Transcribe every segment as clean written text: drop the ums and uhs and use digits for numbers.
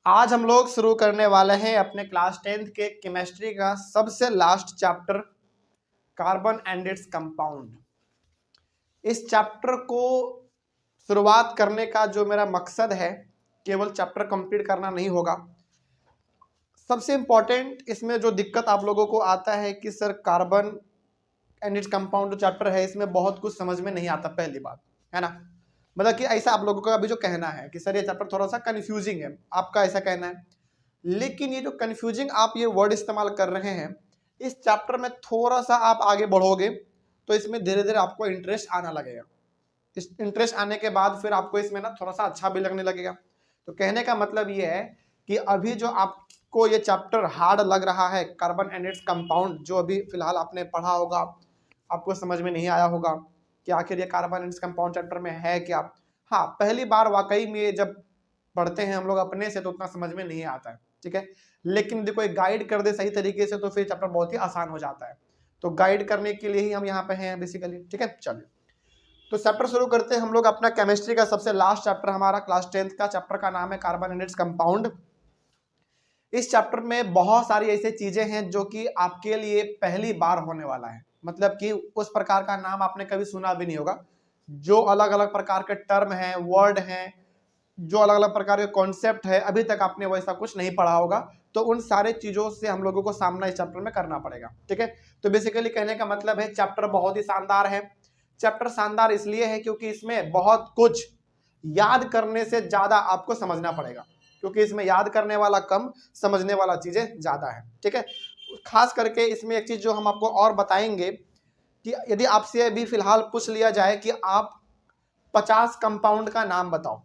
आज हम लोग शुरू करने वाले हैं अपने क्लास 10th के केमिस्ट्री का सबसे last chapter carbon and its compound. इस चैप्टर को शुरुआत करने का जो मेरा मकसद है, केवल चैप्टर कंप्लीट करना नहीं होगा। सबसे इंपॉर्टेंट इसमें जो दिक्कत आप लोगों को आता है कि sir carbon and its compound जो चैप्टर है इसमें बहुत कुछ समझ में नहीं आता, पहली बात है ना। मतलब कि ऐसा आप लोगों का अभी जो कहना है कि सर ये चैप्टर थोड़ा सा कंफ्यूजिंग है, आपका ऐसा कहना है। लेकिन ये जो कंफ्यूजिंग आप ये वर्ड इस्तेमाल कर रहे हैं, इस चैप्टर में थोड़ा सा आप आगे बढ़ोगे तो इसमें धीरे धीरे आपको इंटरेस्ट आना लगेगा। इस इंटरेस्ट आने के बाद फिर आपको इसमें ना थोड़ा सा अच्छा भी लगने लगेगा। तो कहने का मतलब ये है कि अभी जो आपको ये चैप्टर हार्ड लग रहा है, कार्बन एंड इट्स कंपाउंड, जो अभी फिलहाल आपने पढ़ा होगा, आपको समझ में नहीं आया होगा कि आखिर ये carbon and its compound chapter में है क्या। हाँ, पहली बार वाकई में जब पढ़ते हैं हम लोग अपने से तो उतना समझ में नहीं आता है, ठीक है। लेकिन यदि कोई गाइड कर दे सही तरीके से तो फिर चैप्टर बहुत ही आसान हो जाता है। तो गाइड करने के लिए ही हम यहाँ पे हैं बेसिकली, ठीक है। चलिए तो चैप्टर शुरू करते हैं हम लोग अपना केमिस्ट्री का सबसे लास्ट चैप्टर, हमारा क्लास 10th का चैप्टर का नाम है कार्बन एंड इट्स कंपाउंड। इस चैप्टर में बहुत सारी ऐसी चीजें हैं जो कि आपके लिए पहली बार होने वाला है। मतलब कि उस प्रकार का नाम आपने कभी सुना भी नहीं होगा। जो अलग अलग प्रकार के टर्म हैं, वर्ड हैं, जो अलग अलग प्रकार के कॉन्सेप्ट है, अभी तक आपने वैसा कुछ नहीं पढ़ा होगा। तो उन सारे चीजों से हम लोगों को सामना इस चैप्टर में करना पड़ेगा, ठीक है। तो बेसिकली कहने का मतलब है चैप्टर बहुत ही शानदार है। चैप्टर शानदार इसलिए है क्योंकि इसमें बहुत कुछ याद करने से ज्यादा आपको समझना पड़ेगा, क्योंकि इसमें याद करने वाला कम, समझने वाला चीजें ज्यादा है, ठीक है। खास करके इसमें एक चीज जो हम आपको और बताएंगे कि यदि आपसे अभी फिलहाल पूछ लिया जाए कि आप 50 कंपाउंड का नाम बताओ,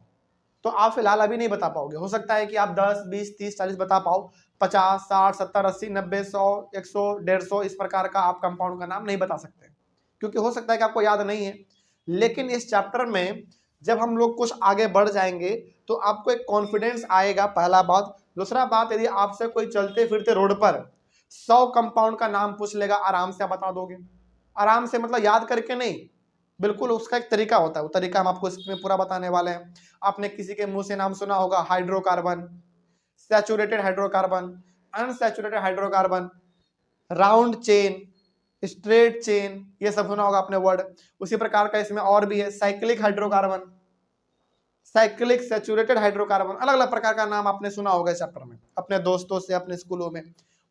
तो आप फिलहाल अभी नहीं बता पाओगे। हो सकता है कि आप 10, 20, 30, 40 बता पाओ, 50, 60, 70, 80, 90, 100, 100, 150 इस प्रकार का आप कंपाउंड का नाम नहीं बता सकते, क्योंकि हो सकता है कि आपको याद नहीं है। लेकिन इस चैप्टर में जब हम लोग कुछ आगे बढ़ जाएंगे तो आपको एक कॉन्फिडेंस आएगा, पहला बात। दूसरा बात, यदि आपसे कोई चलते फिरते रोड पर 100 कंपाउंड का नाम पूछ लेगा, आराम से आप बता दोगे। आराम से मतलब याद करके नहीं, बिल्कुल उसका एक तरीका होता है, वो तरीका हम आपको इसमें पूरा बताने वाले हैं। आपने किसी के मुंह से नाम सुना होगा hydrocarbon, saturated hydrocarbon, unsaturated hydrocarbon, round chain, straight chain, ये सब सुना होगा आपने वर्ड। उसी प्रकार का इसमें और भी है, cyclic hydrocarbon, cyclic saturated hydrocarbon, अलग अलग प्रकार का नाम आपने सुना होगा इस चैप्टर में अपने दोस्तों से, अपने स्कूलों में।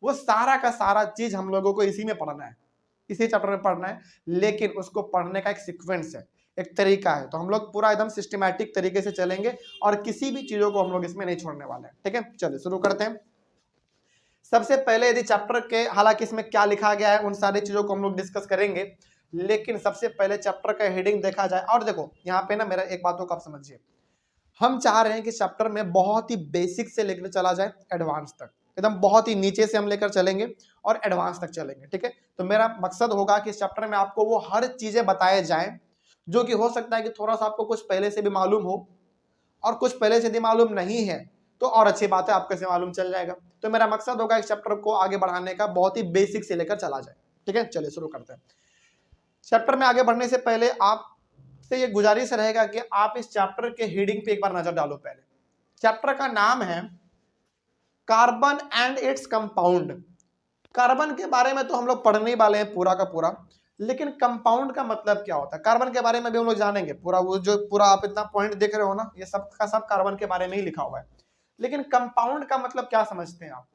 वो सारा का सारा चीज हम लोगों को इसी में पढ़ना है, इसी चैप्टर में पढ़ना है। लेकिन उसको पढ़ने का एक सीक्वेंस है, एक तरीका है। तो हम लोग पूरा एकदम सिस्टमैटिक तरीके से चलेंगे और किसी भी चीजों को हम लोग इसमें नहीं छोड़ने वाले हैं, ठीक है। चलिए शुरू करते हैं। सबसे पहले यदि चैप्टर के, हालांकि इसमें क्या लिखा गया है उन सारी चीजों को हम लोग डिस्कस करेंगे, लेकिन सबसे पहले चैप्टर का हेडिंग देखा जाए। और देखो यहाँ पे ना मेरा एक बातों को आप समझिए, हम चाह रहे हैं कि चैप्टर में बहुत ही बेसिक से लेकर चला जाए एडवांस तक, एकदम बहुत ही नीचे से हम लेकर चलेंगे और एडवांस तक चलेंगे, ठीक है। तो मेरा मकसद होगा कि इस चैप्टर में आपको वो हर चीजें बताए जाएं जो कि हो सकता है कि थोड़ा सा आपको कुछ पहले से भी मालूम हो, और कुछ पहले से भी मालूम नहीं है तो और अच्छी बात है, आपको से मालूम चल जाएगा। तो मेरा मकसद होगा इस चैप्टर को आगे बढ़ाने का, बहुत ही बेसिक से लेकर चला जाए, ठीक है। चलिए शुरू करते हैं। चैप्टर में आगे बढ़ने से पहले आपसे ये गुजारिश रहेगा कि आप इस चैप्टर के हेडिंग पे एक बार नजर डालो। पहले चैप्टर का नाम है carbon and its compound. Carbon के बारे में तो हम लोग पढ़ने ही वाले हैं पूरा का पूरा, लेकिन कंपाउंड का मतलब क्या होता है कार्बन के बारे में भी हम लोग जानेंगे पूरा। वो जो पूरा आप इतना पॉइंट देख रहे हो ना, ये सब का सब कार्बन के बारे में ही लिखा हुआ है। लेकिन कंपाउंड का मतलब क्या समझते हैं आप?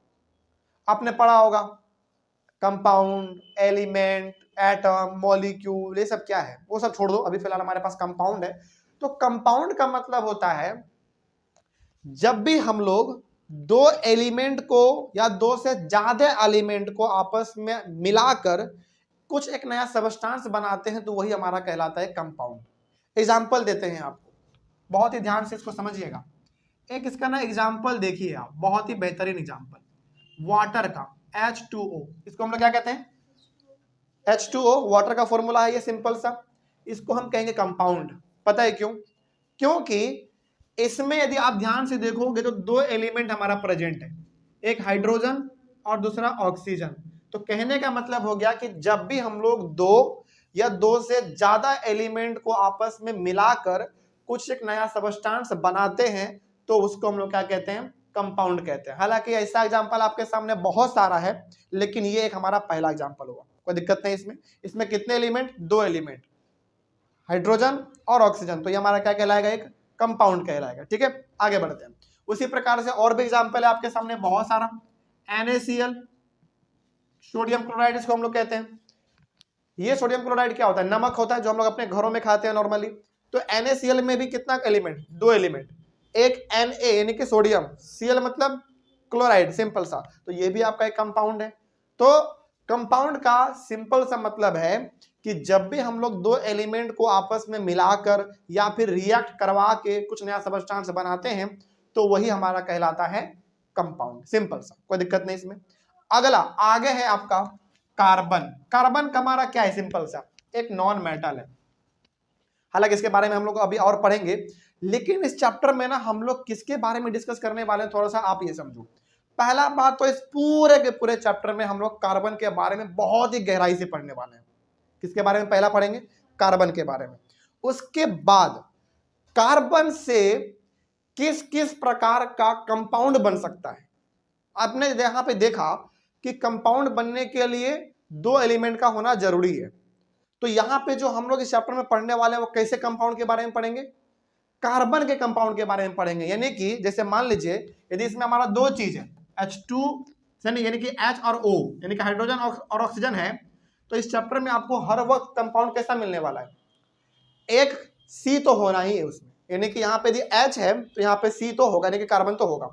आपने पढ़ा होगा कंपाउंड, एलिमेंट, एटम, मॉलिक्यूल, ये सब क्या है वो सब छोड़ दो, अभी फिलहाल हमारे पास कंपाउंड है। तो कंपाउंड का मतलब होता है जब भी हम लोग दो एलिमेंट को या दो से ज्यादा एलिमेंट को आपस में मिलाकर कुछ एक नया सबस्टांस बनाते हैं, तो वही हमारा कहलाता है कंपाउंड। एग्जाम्पल देते हैं आपको, बहुत ही ध्यान से इसको समझिएगा। एक इसका ना एग्जाम्पल देखिए आप, बहुत ही बेहतरीन एग्जाम्पल, वाटर का H2O, इसको हम लोग क्या कहते हैं? H2O वाटर का फॉर्मूला है ये सिंपल सा। इसको हम कहेंगे कंपाउंड। पता है क्यों? क्योंकि इसमें यदि आप ध्यान से देखोगे तो दो एलिमेंट हमारा प्रेजेंट है, एक हाइड्रोजन और दूसरा ऑक्सीजन। तो कहने का मतलब हो गया कि जब भी हम लोग दो या दो से ज्यादा एलिमेंट को आपस में मिलाकर कुछ एक नया सबस्टांस बनाते हैं, तो उसको हम लोग क्या कहते हैं? कंपाउंड कहते हैं। हालांकि ऐसा एग्जांपल आपके सामने बहुत सारा है, लेकिन ये एक हमारा पहला एग्जांपल हुआ, कोई दिक्कत नहीं इसमें। इसमें कितने एलिमेंट? 2 एलिमेंट, हाइड्रोजन और ऑक्सीजन, तो ये हमारा क्या कहलाएगा? एक कंपाउंड कहलाएगा। ठीक है, आगे बढ़ते हैं। उसी प्रकार से और भी एग्जांपल है आपके सामने बहुत सारा। NaCl, सोडियम क्लोराइड इसको हम लोग कहते हैं। ये सोडियम क्लोराइड क्या होता है? नमक होता है जो हम लोग अपने घरों में खाते हैं नॉर्मली। तो NaCl में भी कितना एलिमेंट? 2 एलिमेंट, एक Na यानी कि सोडियम, Cl मतलब क्लोराइड, सिंपल सा, तो ये भी आपका एक कंपाउंड है। तो कंपाउंड का सिंपल सा मतलब है कि जब भी हम लोग 2 एलिमेंट को आपस में मिलाकर या फिर रिएक्ट करवा के कुछ नया सबस्टेंस बनाते हैं तो वही हमारा कहलाता है कंपाउंड, सिंपल सा, कोई दिक्कत नहीं इसमें। अगला आगे है आपका कार्बन। कार्बन का हमारा क्या है? सिंपल सा एक नॉन मेटल है। हालांकि इसके बारे में हम लोग अभी और पढ़ेंगे, लेकिन इस चैप्टर में ना हम लोग किसके बारे में डिस्कस करने वाले हैं, थोड़ा सा आप ये समझो। पहला बात तो इस पूरे के पूरे चैप्टर में हम लोग कार्बन के बारे में बहुत ही गहराई से पढ़ने वाले हैं। किसके बारे में पहला पढ़ेंगे? कार्बन के बारे में। उसके बाद कार्बन से किस किस प्रकार का कंपाउंड बन सकता है। आपने यहां पे देखा कि कंपाउंड बनने के लिए 2 एलिमेंट का होना जरूरी है। तो यहां पे जो हम लोग इस चैप्टर में पढ़ने वाले हैं वो कैसे कंपाउंड के बारे में पढ़ेंगे? कार्बन के कंपाउंड के बारे में पढ़ेंगे। यानी कि जैसे मान लीजिए यदि इसमें हमारा 2 चीज है, H2 यानी कि H और O यानी कि हाइड्रोजन और ऑक्सीजन है, तो इस चैप्टर में आपको हर वक्त कंपाउंड कैसा मिलने वाला है? एक C तो होना ही है उसमें, यानी कि यहाँ पे यदि H है तो यहाँ पे C तो होगा, यानी कि कार्बन तो होगा,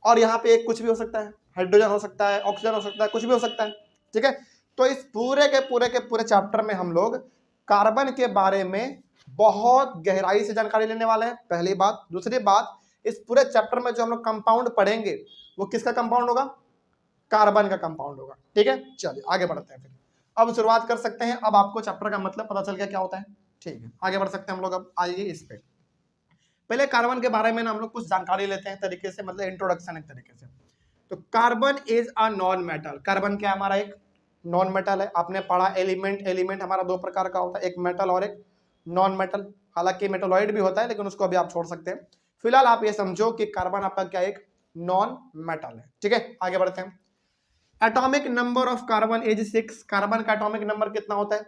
और यहाँ पे एक कुछ भी हो सकता है, हाइड्रोजन हो सकता है, ऑक्सीजन हो सकता है, कुछ भी हो सकता है। ठीक है, तो इस पूरे के पूरे चैप्टर में हम लोग कार्बन के बारे में बहुत गहराई से जानकारी लेने वाले हैं, पहली बात। दूसरी बात, इस पूरे चैप्टर में जो हम लोग कंपाउंड पढ़ेंगे वो किसका कंपाउंड होगा? कार्बन का कंपाउंड होगा। ठीक है, चलिए आगे बढ़ते हैं। फिर अब शुरुआत कर सकते हैं। अब आपको चैप्टर का मतलब पता चल गया क्या होता है। ठीक है, आगे बढ़ सकते हैं हम लोग। अब आइए इस पे, पहले कार्बन के बारे में ना हम लोग कुछ जानकारी लेते हैं तरीके से, मतलब इंट्रोडक्शन एक तरीके से। तो carbon is a non metal. Carbon क्या हमारा एक नॉन मेटल है। आपने पढ़ा एलिमेंट हमारा 2 प्रकार का होता है, एक मेटल और एक नॉन मेटल। हालांकि मेटलॉइड भी होता है लेकिन उसको अभी आप छोड़ सकते हैं। फिलहाल आप ये समझो कि कार्बन आपका क्या एक नॉन मेटल है। ठीक है, आगे बढ़ते हैं। Atomic number of carbon is 6। Carbon का एटॉमिक नंबर कितना होता है?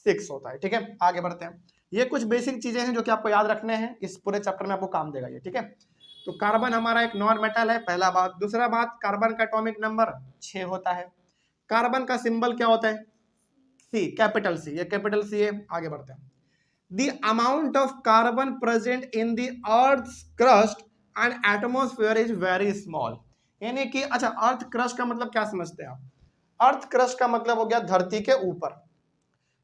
6 होता है। ठीक है, आगे बढ़ते हैं। ये कुछ बेसिक चीजें हैं जो कि आपको याद रखने हैं, इस पूरे चैप्टर में आपको काम देगा ये। ठीक है, तो कार्बन हमारा एक नॉन मेटल है, पहला बात। दूसरा बात, कार्बन का एटॉमिक नंबर 6 होता है। कार्बन का सिंबल क्या होता है? सी, कैपिटल सी, ये कैपिटल सी है। आगे बढ़ते हैं। The amount of carbon present in the Earth's crust and atmosphere is very small। यानी कि अच्छा, अर्थ क्रस्ट का मतलब क्या समझते हैं आप? अर्थ क्रस्ट का मतलब हो गया धरती के ऊपर।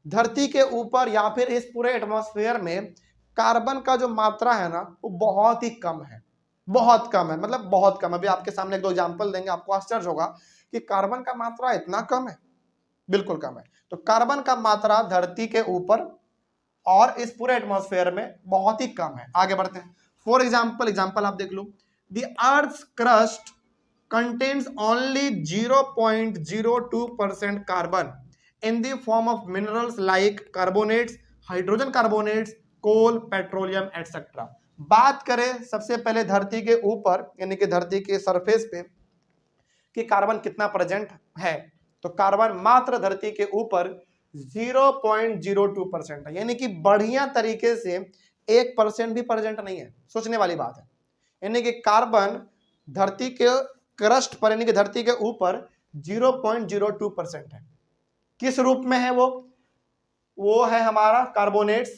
धरती के ऊपर या फिर इस पूरे एटमॉस्फेयर में कार्बन का जो मात्रा है ना वो बहुत ही कम है, बहुत कम है, मतलब बहुत कम। अभी आपके सामने 2 एग्जांपल देंगे, आपको आश्चर्य होगा कि कार्बन का मात्रा इतना कम है, बिल्कुल कम है। तो कार्बन का मात्रा धरती के ऊपर और इस पूरे एटमॉस्फेयर में बहुत ही कम है। आगे बढ़ते हैं। फॉर एग्जाम्पल आप देख लो, the earth crust contains only 0.02% carbon in the form of minerals like carbonates, hydrogen carbonates, coal, petroleum etcetera. बात करें सबसे पहले धरती के ऊपर यानी कि धरती के सरफेस पे कि कार्बन कितना प्रेजेंट है, तो कार्बन मात्र धरती के ऊपर 0.02% है, यानी कि बढ़िया तरीके से 1% भी प्रेजेंट नहीं है। सोचने वाली बात है। यानी कि कार्बन धरती के क्रस्ट पर यानी कि धरती के ऊपर 0.02% है। किस रूप में है वो है हमारा carbonates,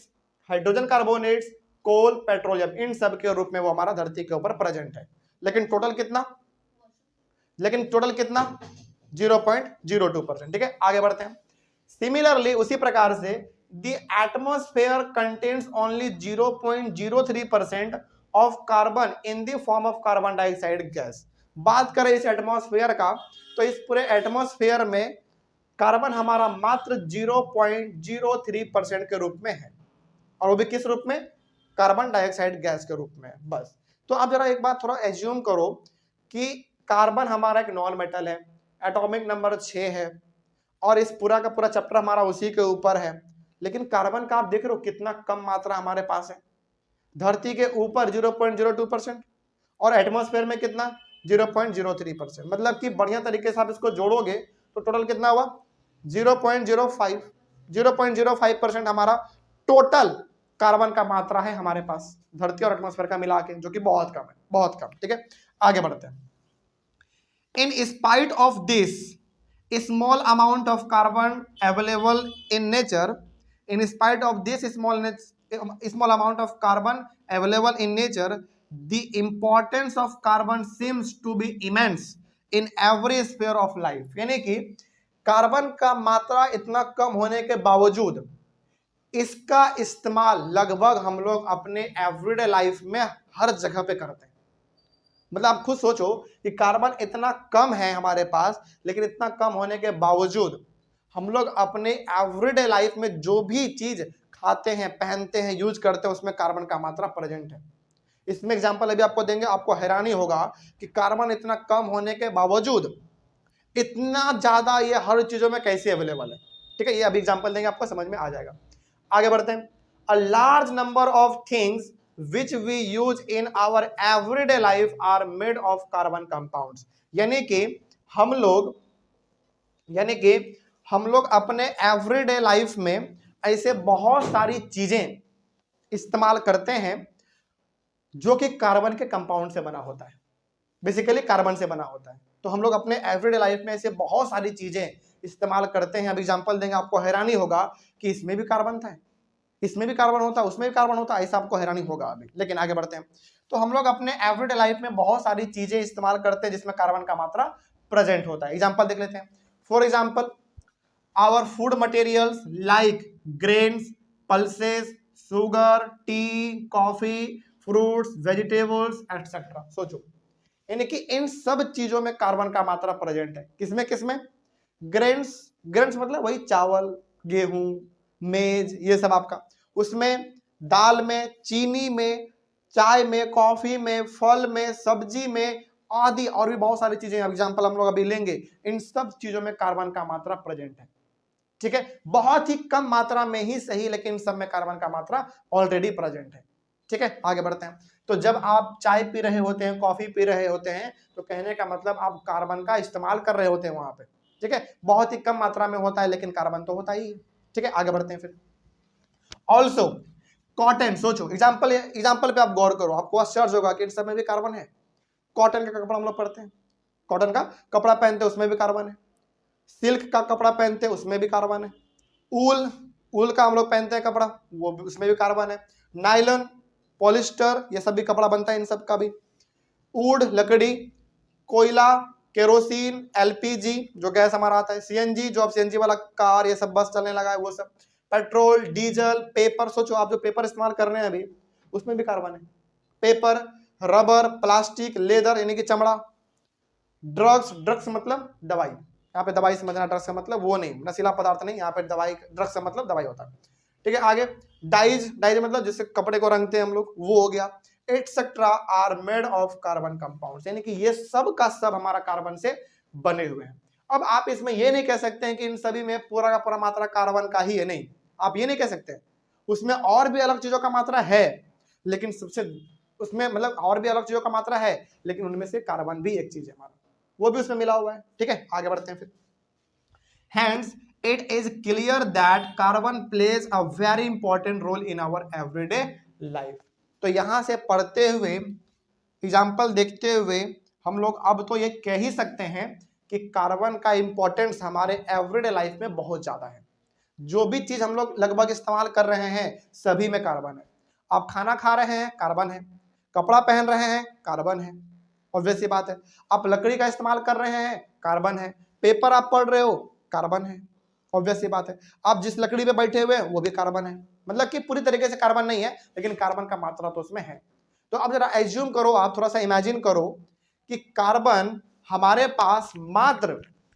hydrogen carbonates, coal, petroleum, इन सब के रूप में वो हमारा धरती के ऊपर प्रेजेंट है। लेकिन टोटल कितना 0.02%। ठीक है, आगे बढ़ते हैं। सिमिलरली उसी प्रकार से the atmosphere contains only 0.03% of carbon in the form of carbon dioxide gas. बात करें इस एटमॉस्फेयर का, तो इस पूरे एटमॉस्फेयर में कार्बन हमारा मात्र 0.03% के रूप में है, और वो भी किस रूप में? कार्बन डाइऑक्साइड गैस के रूप में, बस। तो आप जरा एक बात थोड़ा एज्यूम करो कि कार्बन हमारा एक नॉन मेटल है, एटॉमिक नंबर 6 है, और इस पूरा का पूरा चैप्टर हमारा उसी के ऊपर है, लेकिन कार्बन का आप देख रहे हो कितना कम मात्रा हमारे पास है। धरती के ऊपर 0.02% और एटमॉस्फेयर में कितना 0.03%। मतलब कि बढ़िया तरीके से आप इसको जोड़ोगे तो टोटल कितना हुआ 0.05% हमारा टोटल कार्बन का मात्रा है हमारे पास धरती और एटमॉस्फेयर का मिला के, जो कि बहुत कम है, बहुत कम। ठीक है, आगे बढ़ते हैं। In spite of this small amount of carbon available in nature, in spite of this small amount of carbon available in nature, the importance of carbon seems to be immense in every sphere of life। यानी कि carbon का मात्रा इतना कम होने के बावजूद इसका इस्तेमाल लगभग हम लोग अपने एवरीडे लाइफ में हर जगह पे करते हैं। मतलब आप खुद सोचो कि कार्बन इतना कम है हमारे पास, लेकिन इतना कम होने के बावजूद हम लोग अपने एवरीडे लाइफ में जो भी चीज खाते हैं, पहनते हैं, यूज करते हैं, उसमें कार्बन का मात्रा प्रेजेंट है। इसमें एग्जांपल अभी आपको देंगे, आपको हैरानी होगा कि कार्बन इतना कम होने के बावजूद इतना ज्यादा ये हर चीजों में कैसे अवेलेबल है। ठीक है, ये अभी एग्जांपल देंगे, आपको समझ में आ जाएगा। आगे बढ़ते हैं। A large number of things which we use in our everyday life are made of carbon compounds. यानी कि हम लोग अपने एवरीडे लाइफ में ऐसे बहुत सारी चीजें इस्तेमाल करते हैं जो कि कार्बन के कंपाउंड से बना होता है, बेसिकली कार्बन से बना होता है। तो हम लोग अपने एवरीडे लाइफ में ऐसे बहुत सारी चीजें इस्तेमाल करते हैं। अब एग्जांपल देंगे, आपको हैरानी होगा कि इसमें भी कार्बन था, इसमें भी कार्बन होता, उसमें भी कार्बन होता, ऐसा आपको हैरानी होगा अभी। लेकिन आगे बढ़ते हैं। तो हम लोग अपने एवरीडे लाइफ में बहुत सारी चीजें इस्तेमाल करते हैं जिसमें कार्बन का मात्रा प्रेजेंट होता है। एग्जाम्पल देख लेते हैं। For example, our food materials like grains, pulses, sugar, tea, coffee, fruits, vegetables etcetera. सोचो, यानी कि इन सब चीजों में कार्बन का मात्रा प्रेजेंट है। किसमें किसमें? ग्रेन्स, ग्रेन्स मतलब वही चावल, गेहूं, मेज, ये सब आपका। उसमें दाल में, चीनी में, चाय में, कॉफी में, फल में, सब्जी में आदि और भी बहुत सारी चीजें एग्जांपल हम लोग अभी लेंगे। इन सब चीजों में कार्बन का मात्रा प्रेजेंट है। ठीक है, बहुत ही कम मात्रा में ही सही, लेकिन इन सब में कार्बन का मात्रा ऑलरेडी प्रेजेंट है। ठीक है, आगे बढ़ते हैं। तो जब आप चाय पी रहे होते हैं, कॉफी पी रहे होते हैं, तो कहने का मतलब आप कार्बन का इस्तेमाल कर रहे होते हैं वहां पे। ठीक है, बहुत ही कम मात्रा में होता है, लेकिन कार्बन तो होता ही है। ठीक है, आगे बढ़ते हैं फिर। ऑल्सो कॉटन, सोचो, एग्जाम्पल पे आप गौर करो, आपको आश्चर्य होगा कि इन सब में भी कार्बन है। कॉटन का कपड़ा हम लोग पहनते हैं, कॉटन का कपड़ा पहनते हैं, उसमें भी कार्बन है। सिल्क का कपड़ा पहनते हैं, उसमें भी कार्बन है। ऊल का हम लोग पहनते हैं कपड़ा, वो भी, उसमें भी कार्बन है। नायलॉन, पॉलिस्टर, ये सब भी कपड़ा बनता है इन सब का भी। वुड, लकड़ी, कोयला, केरोसिन, एलपीजी जो गैस हमारा आता है, सीएनजी जो अब सीएनजी वाला कार ये सब बस चलने लगा है वो सब, पेट्रोल, डीजल, पेपर। सोचो आप जो पेपर इस्तेमाल कर रहे हैं अभी, उसमें भी कार्बन है। पेपर, रबर, प्लास्टिक, लेदर यानी कि चमड़ा, ड्रग्स, ड्रग्स मतलब दवाई, यहाँ पे दवाई समझना, ड्रग्स का मतलब वो नहीं, नशीला पदार्थ नहीं, यहाँ पे दवाई, ड्रग्स का मतलब दवाई होता है। ठीक है, आगे डाइज, डाइज मतलब जिससे कपड़े को रंगते हैं हम लोग, वो हो गया। Etcetera are made of carbon compounds, यानी कि ये सब का सब हमारा कार्बन से बने हुए हैं। अब आप इसमें ये नहीं कह सकते हैं कि इन सभी में पूरा का पूरा मात्रा कार्बन का ही है, नहीं, आप ये नहीं कह सकते। उसमें और भी अलग चीजों का मात्रा है, लेकिन सबसे उसमें मतलब और भी अलग चीजों का मात्रा है, लेकिन उनमें से कार्बन भी एक चीज है हमारा, वो भी उसमें मिला हुआ है। ठीक है, आगे बढ़ते हैं फिर। Hence, it is clear that carbon plays a very important role in our everyday life। तो यहां से पढ़ते हुए, एग्जाम्पल देखते हुए हम लोग अब तो ये कह ही सकते हैं कि कार्बन का इंपॉर्टेंस हमारे एवरीडे लाइफ में बहुत ज्यादा है। जो भी चीज हम लोग लगभग इस्तेमाल कर रहे हैं सभी में कार्बन है। आप खाना खा रहे हैं, कार्बन है। कपड़ा पहन रहे हैं, कार्बन है, ऑब्वियस सी बात है। आप लकड़ी का इस्तेमाल कर रहे हैं, कार्बन है। पेपर आप पढ़ रहे हो, कार्बन है, ऑब्वियस सी बात है। आप जिस लकड़ी पे बैठे हुए हैं वो भी कार्बन है। मतलब कि पूरी तरीके से कार्बन नहीं है, लेकिन कार्बन का मात्रा तो उसमें है। तो अब जरा एज्यूम करो, आप थोड़ा सा इमेजिन करो कि कार्बन हमारे पास मात्र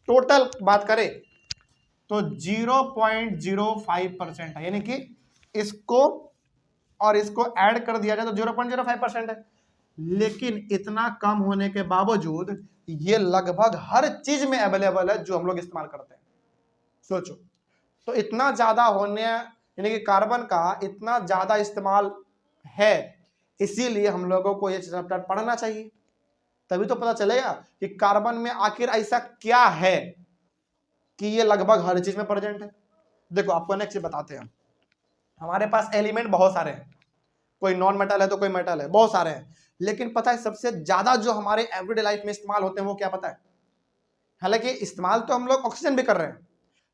टोटल बात करें तो 0.05% है, यानी कि इसको और इसको ऐड कर दिया जाए तो 0.05% है। लेकिन इतना कम होने के बावजूद ये लगभग हर चीज में अवेलेबल है जो हम लोग इस्तेमाल करते हैं। सोचो, तो इतना ज्यादा होने, यानी कि कार्बन का इतना ज्यादा इस्तेमाल है इसीलिए हम लोगों को ये चैप्टर पढ़ना चाहिए, तभी तो पता चलेगा कि कार्बन में आखिर ऐसा क्या है कि ये लगभग हर चीज में प्रेजेंट है। देखो आपको नेक्स्ट चीज बताते हैं, हमारे पास एलिमेंट बहुत सारे हैं, कोई नॉन मेटल है तो कोई मेटल है, बहुत सारे हैं, लेकिन पता है सबसे ज्यादा जो हमारे एवरीडे लाइफ में इस्तेमाल होते हैं वो क्या पता है? हालांकि इस्तेमाल तो हम लोग ऑक्सीजन भी कर रहे हैं,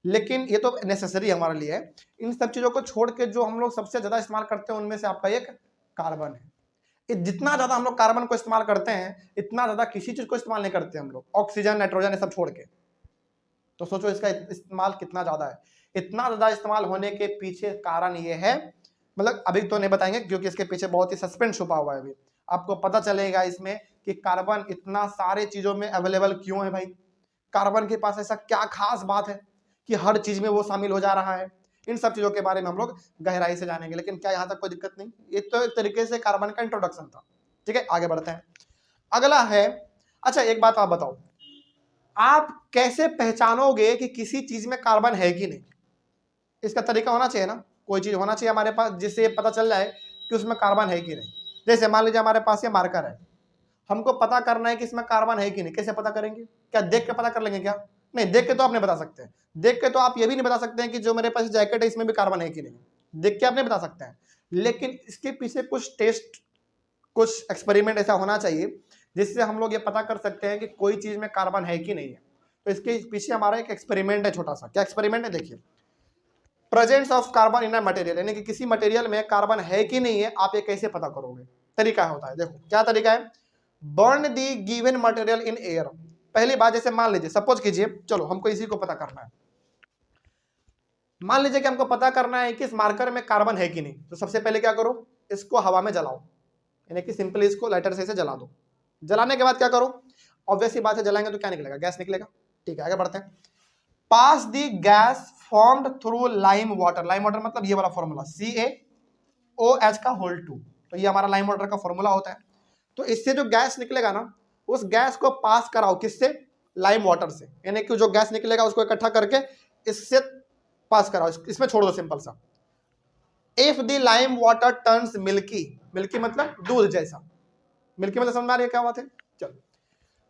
लेकिन ये तो नेसेसरी हमारे लिए है। इन सब चीजों को छोड़ के जो हम लोग सबसे ज्यादा इस्तेमाल करते हैं उनमें से आपका एक कार्बन है। जितना ज्यादा हम लोग कार्बन को इस्तेमाल करते हैं इतना ज्यादा किसी चीज को इस्तेमाल नहीं करते हम लोग, ऑक्सीजन नाइट्रोजन ये सब छोड़ के। तो सोचो इसका इस्तेमाल कितना ज्यादा है। इतना ज्यादा इस्तेमाल होने के पीछे कारण ये है, मतलब अभी तो नहीं बताएंगे क्योंकि इसके पीछे बहुत ही सस्पेंस छुपा हुआ है, अभी आपको पता चलेगा इसमें कि कार्बन इतना सारे चीजों में अवेलेबल क्यों है। भाई कार्बन के पास ऐसा क्या खास बात है कि हर चीज में वो शामिल हो जा रहा है? इन सब चीजों के बारे में हम लोग गहराई से जानेंगे, लेकिन क्या यहाँ तक कोई दिक्कत नहीं? ये तो एक तरीके से कार्बन का इंट्रोडक्शन था। ठीक है, आगे बढ़ते हैं। अगला है, अच्छा एक बात आप बताओ, आप कैसे पहचानोगे कि किसी चीज में कार्बन है कि नहीं? इसका तरीका होना चाहिए ना, कोई चीज होना चाहिए हमारे पास जिससे पता चल जाए कि उसमें कार्बन है कि नहीं। जैसे मान लीजिए हमारे पास ये मार्कर है, हमको पता करना है कि इसमें कार्बन है कि नहीं, कैसे पता करेंगे? क्या देख के पता कर लेंगे क्या? नहीं, देख के तो आप नहीं बता सकते। देख के तो आप ये भी नहीं बता सकते हैं कि जो मेरे पास जैकेट है इसमें भी कार्बन है कि नहीं, देख के आप नहीं बता सकते हैं। लेकिन इसके पीछे कुछ टेस्ट, कुछ एक्सपेरिमेंट ऐसा होना चाहिए जिससे हम लोग ये पता कर सकते हैं कि कोई चीज में कार्बन है कि नहीं है। तो इसके पीछे हमारा एक एक्सपेरिमेंट है छोटा सा। क्या एक्सपेरिमेंट है? देखिए, presence of carbon in a material, यानी कि किसी मटेरियल में कार्बन है कि नहीं है, आप ये कैसे पता करोगे? तरीका होता है, देखो क्या तरीका है। Burn the given material in air. पहली बात, जैसे मान लीजिए, सपोज कीजिए, चलो हमको इसी को पता करना है। मान लीजिए कि हमको पता करना है कि इस मार्कर में कार्बन है कि नहीं, तो सबसे पहले क्या करो, इसको हवा में जलाओ, यानी कि सिंपली इसको लाइटर से जला दो। जलाने के बाद क्या करो, ऑब्वियस सी बात है, जलाएंगे तो क्या निकलेगा? गैस निकलेगा। ठीक है, आगे बढ़ते हैं। Pass the gas formed through lime water. Lime water मतलब ये वाला फॉर्मूला CaOH का होल 2, तो ये हमारा लाइम वाटर का फॉर्मूला होता है। तो इससे जो गैस निकलेगा ना, उस गैस को पास कराओ किससे? लाइम वाटर से, यानी कि जो गैस निकलेगा उसको इकट्ठा करके इससे पास कराओ, इसमें छोड़ दो, सिंपल सा। If the lime water turns milky, milky मतलब दूध जैसा, मिल्की मतलब समझ आ रही है क्या बात है? चलो,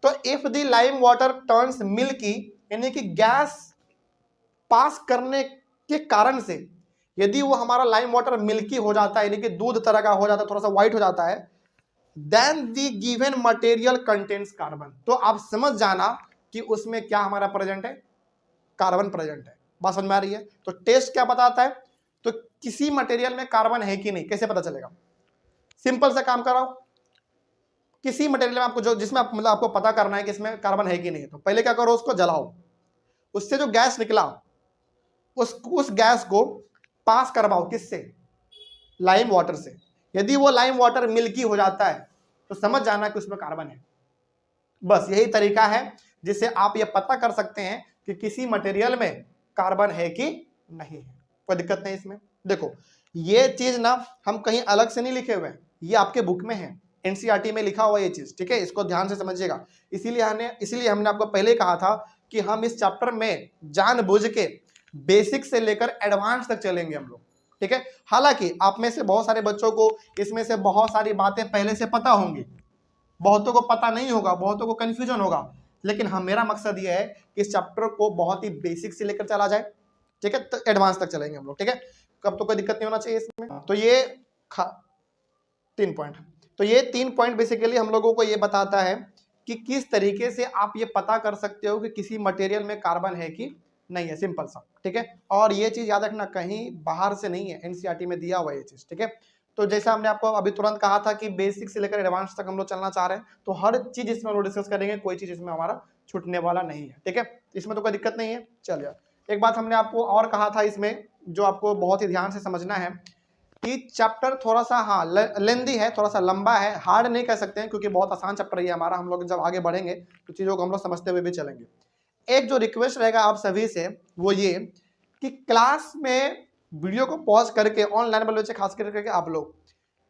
तो if the lime water turns milky, यानी कि गैस पास करने के कारण से यदि वो हमारा लाइम वाटर मिल्की हो जाता है, यानी कि दूध तरह का हो जाता है, थोड़ा सा व्हाइट हो जाता है, then the given material contains carbon, तो आप समझ जाना कि उसमें क्या हमारा प्रेजेंट है? कार्बन प्रेजेंट है। बात समझ में आ रही है? तो टेस्ट क्या बताता है? तो किसी मटेरियल में कार्बन है कि नहीं, कैसे पता चलेगा? सिंपल सा काम कराओ, किसी मटेरियल में आपको जो जिसमें आप, मतलब आपको पता करना है कि इसमें कार्बन है कि नहीं, तो पहले क्या करो, उसको जलाओ, उससे जो गैस निकला उस गैस को पास करवाओ किससे? लाइम वाटर से। यदि वो लाइम वाटर मिल्की हो जाता है तो समझ जाना कि उसमें कार्बन है। बस यही तरीका है जिससे आप ये पता कर सकते हैं कि किसी मटेरियल में कार्बन है कि नहीं है। कोई दिक्कत नहीं इसमें। देखो ये चीज ना हम कहीं अलग से नहीं लिखे हुए हैं, ये आपके बुक में है, एनसीईआरटी में लिखा हुआ ये चीज। ठीक है, इसको ध्यान से समझिएगा। इसीलिए हमने आपको पहले कहा था कि हम इस चैप्टर में जानबूझ के बेसिक से लेकर एडवांस तक चलेंगे हम लोग। ठीक है, हालांकि आप में से बहुत सारे बच्चों को इसमें से बहुत सारी बातें पहले से पता होंगी, बहुतों को पता नहीं होगा, बहुतों को कंफ्यूजन होगा, लेकिन हाँ मेरा मकसद ये है कि इस चैप्टर को बहुत ही बेसिक से लेकर चला जाए। ठीक है, तो एडवांस तक चलेंगे हम लोग। ठीक है, कब तो कोई दिक्कत नहीं होना चाहिए इसमें। तो ये 3 पॉइंट, तो ये 3 पॉइंट बेसिकली हम लोगों को ये बताता है कि किस तरीके से आप ये पता कर सकते हो कि किसी मटेरियल में कार्बन है कि नहीं है, सिंपल सा। ठीक है, और ये चीज याद रखना कहीं बाहर से नहीं है, एनसीईआरटी में दिया हुआ है ये चीज। ठीक है, तो जैसा हमने आपको अभी तुरंत कहा था कि बेसिक से लेकर एडवांस तक हम लोग चलना चाह रहे हैं, तो हर चीज इसमें हम लोग डिस्कस करेंगे, कोई चीज इसमें हमारा छूटने वाला नहीं है। ठीक है, इसमें तो कोई दिक्कत नहीं है। चलिए, एक बात हमने आपको और कहा था इसमें, जो आपको बहुत ही ध्यान से समझना है कि चैप्टर थोड़ा सा हाँ लेंदी है, थोड़ा सा लंबा है, हार्ड नहीं कह सकते हैं क्योंकि बहुत आसान चैप्टर है हमारा। हम लोग जब आगे बढ़ेंगे तो चीज़ों को हम लोग समझते हुए भी चलेंगे। एक जो रिक्वेस्ट रहेगा आप सभी से वो ये कि क्लास में वीडियो को पॉज करके, ऑनलाइन वाले बच्चे खास करके आप लोग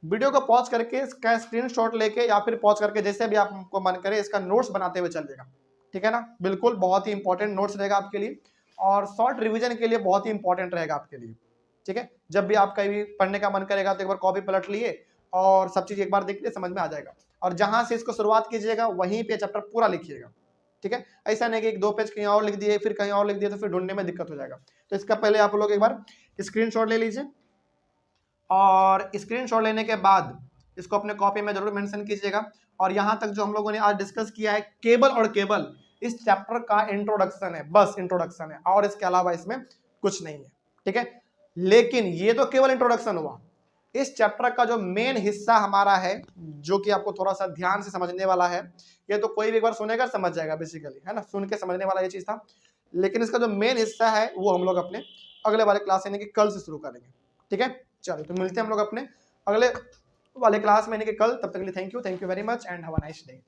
वीडियो को पॉज करके इसका स्क्रीनशॉट लेके या फिर पॉज करके जैसे भी आपको मन करे इसका नोट्स बनाते हुए चलिएगा। ठीक है ना, बिल्कुल बहुत ही इंपॉर्टेंट नोट्स रहेगा आपके लिए और शॉर्ट रिवीजन के लिए बहुत ही इंपॉर्टेंट रहेगा आपके लिए। ठीक है, जब भी आपका भी पढ़ने का मन करेगा तो एक बार कॉपी पलट लिए और सब चीज़ एक बार देख लिए समझ में आ जाएगा। और जहाँ से इसको शुरुआत कीजिएगा वहीं पे चैप्टर पूरा लिखिएगा, ठीक है। ऐसा नहीं कि एक दो पेज कहीं और लिख दिए फिर कहीं और लिख दिए तो फिर ढूंढने में दिक्कत हो जाएगा। तो इसका पहले आप लोग एक बार स्क्रीनशॉट ले लीजिए और स्क्रीनशॉट लेने के बाद इसको अपने कॉपी में जरूर मेंशन कीजिएगा। और यहाँ तक जो हम लोगों ने आज डिस्कस किया है केबल और केबल, इस चैप्टर का इंट्रोडक्शन है, बस इंट्रोडक्शन है, और इसके अलावा इसमें कुछ नहीं है, ठीक है। लेकिन ये तो केवल इंट्रोडक्शन हुआ। इस चैप्टर का जो मेन हिस्सा हमारा है, जो कि आपको थोड़ा सा ध्यान से समझने वाला है, ये तो कोई भी एक बार सुनेगा समझ जाएगा बेसिकली, है ना, सुन के समझने वाला ये चीज था। लेकिन इसका जो मेन हिस्सा है वो हम लोग अपने अगले वाले क्लास यानी कि कल से शुरू करेंगे, ठीक है। चलो तो मिलते हैं हम लोग अपने अगले वाले क्लास में यानी कि कल। तब तक के लिए thank you very much and have a nice day.